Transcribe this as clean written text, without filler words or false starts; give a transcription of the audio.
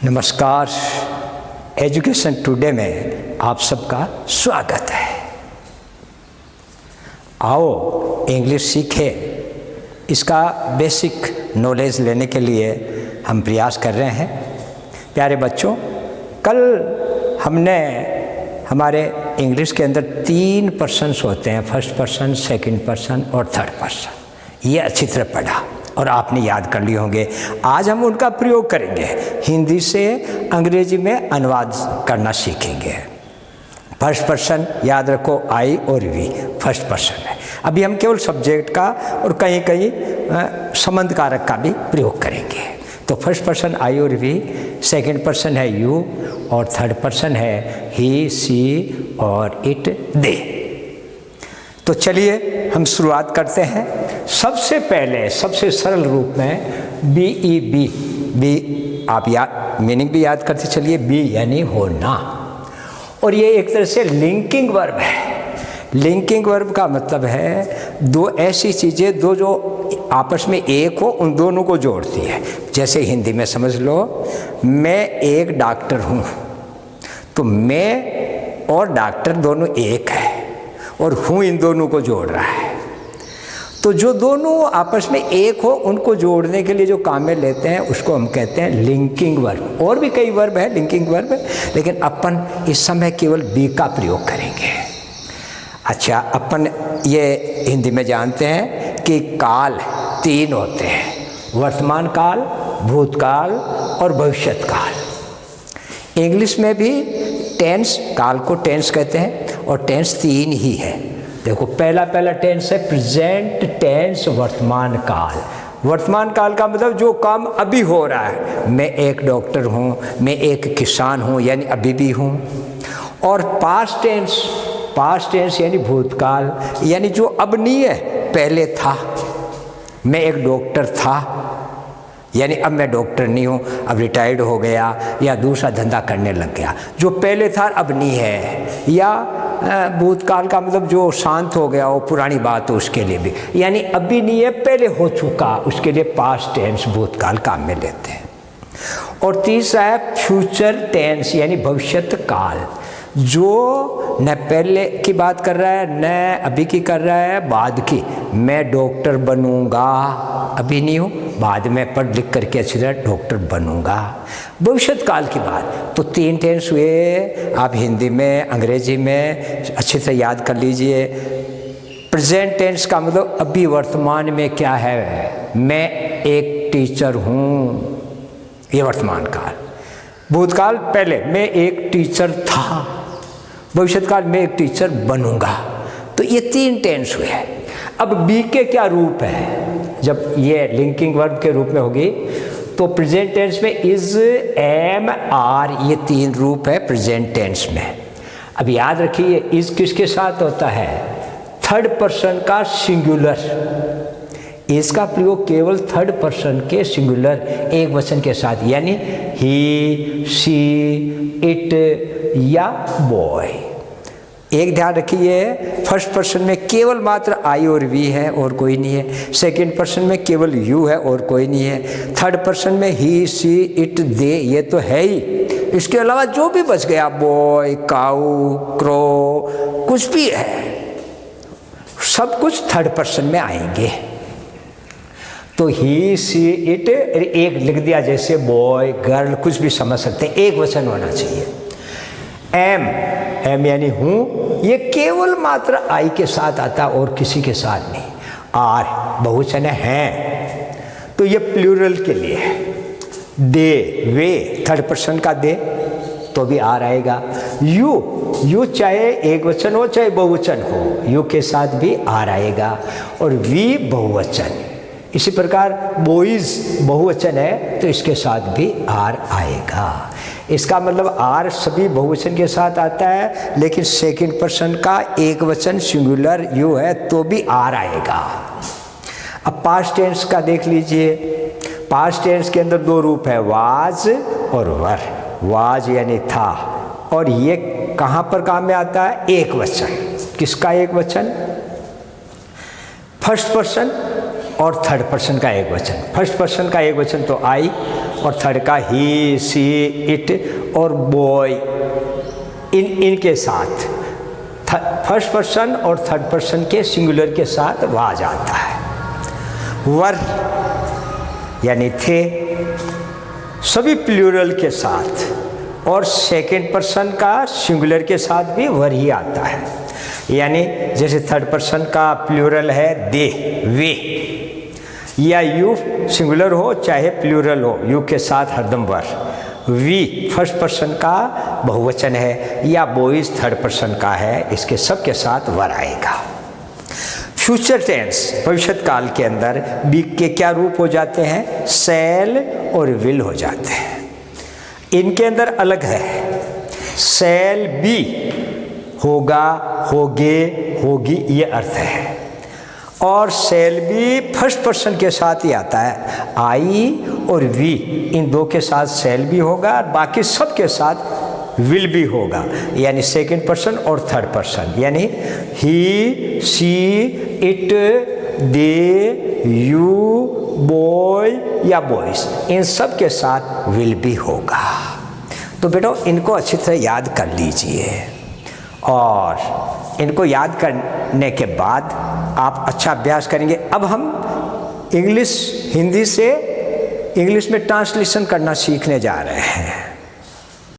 नमस्कार। Education today में आप सबका स्वागत है। आओ इंग्लिश सीखें। इसका बेसिक नॉलेज लेने के लिए हम प्रयास कर रहे हैं। प्यारे बच्चों, कल हमने हमारे इंग्लिश के अंदर 3 पर्सन्स होते हैं, फर्स्ट पर्सन, सेकंड पर्सन और थर्ड पर्सन। ये अच्छी तरह पढ़ा और आपने याद कर लिए होंगे। आज हम उनका प्रयोग करेंगे, हिंदी से अंग्रेजी में अनुवाद करना सीखेंगे। फर्स्ट पर्सन याद रखो, आई और वी फर्स्ट पर्सन है। अभी हम केवल सब्जेक्ट का और कहीं कहीं संबंध कारक का भी प्रयोग करेंगे। तो फर्स्ट पर्सन आई और वी, सेकंड पर्सन है यू और थर्ड पर्सन है ही, सी और इट, दे। तो चलिए हम शुरुआत करते हैं। सबसे पहले सबसे सरल रूप में बी आप मीनिंग भी याद करते चलिए। बी यानी होना, और ये एक तरह से लिंकिंग वर्ब है। लिंकिंग वर्ब का मतलब है दो ऐसी चीज़ें दो जो आपस में एक हो, उन दोनों को जोड़ती है। जैसे हिंदी में समझ लो, मैं एक डॉक्टर हूँ, तो मैं और डॉक्टर दोनों एक है और हूँ इन दोनों को जोड़ रहा है। तो जो दोनों आपस में एक हो, उनको जोड़ने के लिए जो काम में लेते हैं उसको हम कहते हैं लिंकिंग वर्ब। और भी कई वर्ब है लिंकिंग वर्ब, लेकिन अपन इस समय केवल बी का प्रयोग करेंगे। अच्छा, अपन ये हिंदी में जानते हैं कि काल 3 होते हैं, वर्तमान काल, भूतकाल और भविष्यत काल। इंग्लिश में भी टेंस, काल को टेंस कहते हैं और टेंस 3 ही है। देखो, पहला टेंस है प्रेजेंट टेंस, वर्तमान काल। वर्तमान काल का मतलब जो काम अभी हो रहा है। मैं एक डॉक्टर हूँ, मैं एक किसान हूँ, यानी अभी भी हूँ। और पास्ट टेंस यानी भूतकाल, यानी जो अब नहीं है, पहले था। मैं एक डॉक्टर था, यानी अब मैं डॉक्टर नहीं हूँ, अब रिटायर्ड हो गया या दूसरा धंधा करने लग गया। जो पहले था अब नहीं है। या भूतकाल का मतलब जो शांत हो गया, वो पुरानी बात हो, उसके लिए भी, यानी अभी नहीं है, पहले हो चुका, उसके लिए पास्ट टेंस भूतकाल काम में लेते हैं। और तीसरा है फ्यूचर टेंस यानी भविष्यत काल, जो न पहले की बात कर रहा है न अभी की कर रहा है, बाद की। मैं डॉक्टर बनूंगा, अभी नहीं हूँ, बाद में पढ़ लिख करके अच्छी तरह डॉक्टर बनूंगा, भविष्यत काल की बात। तो 3 टेंस हुए। आप हिंदी में अंग्रेजी में अच्छी तरह याद कर लीजिए। प्रेजेंट टेंस का मतलब अभी वर्तमान में क्या है, मैं एक टीचर हूँ, ये वर्तमान काल। भूतकाल पहले मैं एक टीचर था, भविष्यत काल में एक टीचर बनूंगा। तो ये 3 टेंस हुए हैं। अब बी के क्या रूप है? जब ये लिंकिंग वर्ब के रूप में होगी तो प्रेजेंट टेंस में इज, एम, आर, ये 3 रूप है प्रेजेंट टेंस में। अब याद रखिए, इज किसके साथ होता है? थर्ड पर्सन का सिंगुलर। इसका प्रयोग केवल थर्ड पर्सन के सिंगुलर एक वचन के साथ, यानी ही, सी, इट या बॉय। एक ध्यान रखिए, फर्स्ट पर्सन में केवल मात्र आई और वी है और कोई नहीं है। सेकंड पर्सन में केवल यू है और कोई नहीं है। थर्ड पर्सन में ही, सी, इट, दे, ये तो है ही। इसके अलावा जो भी बच गया, बॉय, काऊ, क्रो, कुछ भी है, सब कुछ थर्ड पर्सन में आएंगे। तो ही, सी, इट, एक लिख दिया, जैसे बॉय, गर्ल, कुछ भी समझ सकते हैं, एक वचन होना चाहिए। एम यानी हूँ, ये केवल मात्र आई के साथ आता और किसी के साथ नहीं। आर बहुवचन है, तो ये प्लूरल के लिए है। दे, वे, थर्ड पर्सन का दे, तो भी आर आएगा। यू चाहे एक वचन हो चाहे बहुवचन हो, यू के साथ भी आर आएगा। और वी बहुवचन। इसी प्रकार बॉयज बहुवचन है तो इसके साथ भी आर आएगा। इसका मतलब आर सभी बहुवचन के साथ आता है, लेकिन सेकंड पर्सन का एक वचन सिंगुलर यू है तो भी आर आएगा। अब पास्ट टेंस का देख लीजिए। पास्ट टेंस के अंदर 2 रूप है, वाज और वर। वाज यानी था, और ये कहाँ पर काम में आता है? एक वचन। किसका एक वचन? फर्स्ट पर्सन और थर्ड पर्सन का एक वचन। फर्स्ट पर्सन का एक वचन तो आई, और थर्ड का ही, सी, इट और बॉय, इनके साथ फर्स्ट पर्सन और थर्ड पर्सन के सिंगुलर के साथ वह आ जाता है। वर यानी थे सभी प्लूरल के साथ, और सेकंड पर्सन का सिंगुलर के साथ भी वर ही आता है। यानी जैसे थर्ड पर्सन का प्लूरल है दे, वे, या यू सिंगुलर हो चाहे प्लूरल हो, यू के साथ हरदम वर। वी फर्स्ट पर्सन का बहुवचन है, या बॉयज थर्ड पर्सन का है, इसके सब के साथ वर आएगा। फ्यूचर टेंस भविष्य काल के अंदर बी के क्या रूप हो जाते हैं? शैल और विल हो जाते हैं। इनके अंदर अलग है, शैल बी होगा, होगे, होगी, ये अर्थ है, और शैल बी फर्स्ट पर्सन के साथ ही आता है। आई और वी इन दो के साथ शैल भी होगा, और बाकी सब के साथ विल भी होगा, यानी सेकंड पर्सन और थर्ड पर्सन, यानी ही, सी, इट, दे, यू, बॉय या बॉयज, इन सब के साथ विल भी होगा। तो बेटो इनको अच्छी तरह याद कर लीजिए, और इनको याद करने के बाद आप अच्छा अभ्यास करेंगे। अब हम इंग्लिश हिंदी से इंग्लिश में ट्रांसलेशन करना सीखने जा रहे हैं।